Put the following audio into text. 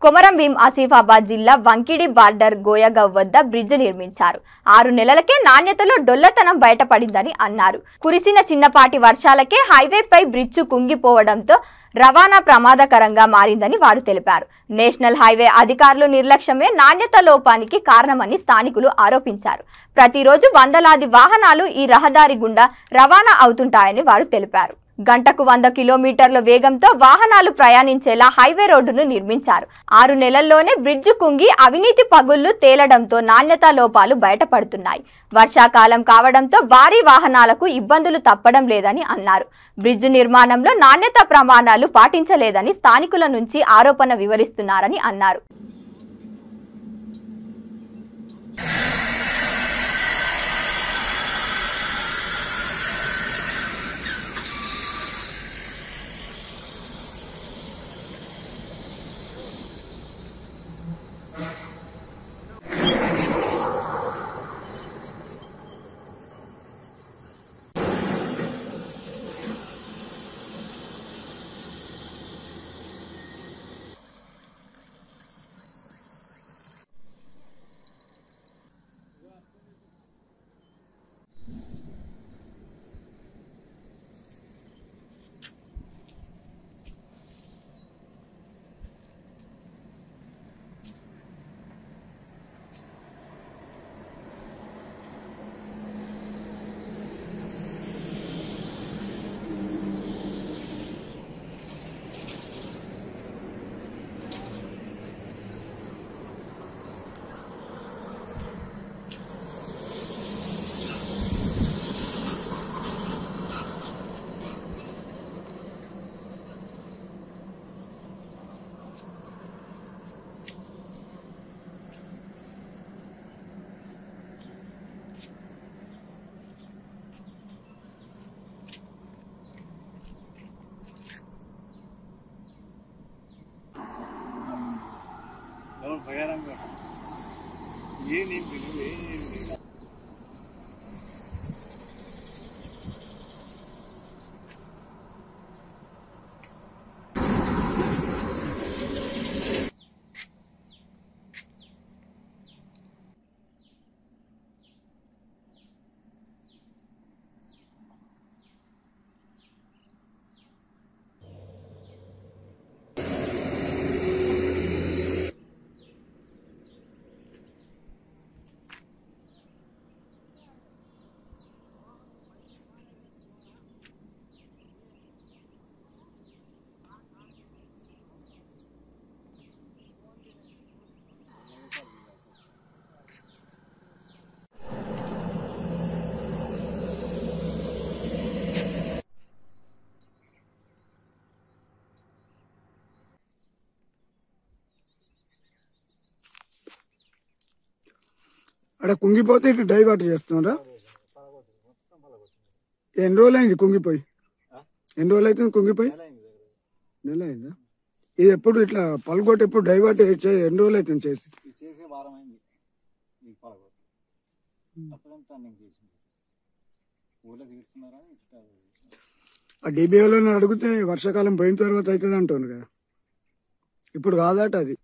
కొమరం భీం ఆసిఫాబాద్ జిల్లా వంకిడి బార్డర్ గోయగావ్ వద్ద బ్రిడ్జ్ నిర్మించారు. 6 నెలలకే నాణ్యతలో డొల్లతనం బయటపడిందని అన్నారు. కురిసిన చిన్నపాటి వర్షాలకే హైవేపై బ్రిడ్జ్ కుంగిపోవడంతో రవాణా ప్రమాదకరంగా మారిందని వారు తెలిపారు. నేషనల్ హైవే అధికారులు నిర్లక్ష్యమే నాణ్యత లోపానికి కారణమని స్థానికులు ఆరోపించారు. ప్రతిరోజు వందలాది వాహనాలు ఈ రహదారి గుండా రవాణా అవుతుంటాయని వారు తెలిపారు. గంటకు 100 కిలోమీటర్ల వేగంతో వాహనాలు ప్రయాణించేలా హైవే రోడ్డును నిర్మించారు. 6 నెలల్లోనే బ్రిడ్జ్ కుంగి అవినీతి పగుళ్లు తేలడంతో నాణ్యతా లోపాలు బయటపడుతున్నాయి. వర్షాకాలం కావడంతో భారీ వాహనాలకు ఇబ్బందులు తప్పడం లేదని అన్నారు. బ్రిడ్జ్ నిర్మాణంలో నాణ్యతా ప్రమాణాలు పాటించలేదని స్థానికుల నుంచి ఆరోపణ వివరిస్తున్నారని అన్నారు. भयानक ये नहीं అక్కడ కుంగిపోతే ఇటు డైవర్ట్ చేస్తున్నారా? ఎన్ని రోజులు అయింది కుంగిపోయి? ఎన్ని రోజులు అవుతుంది కుంగిపోయి? నెల అయిందా? ఇది ఎప్పుడు ఇట్లా పలుగొట్టి ఎప్పుడు డైవర్ట్ ఎన్ని రోజులు అవుతుంది చేసి? ఆ డిబిఓలో అడిగితే వర్షాకాలం పోయిన తర్వాత అవుతుంది అంటాను కదా, ఇప్పుడు కాదట అది.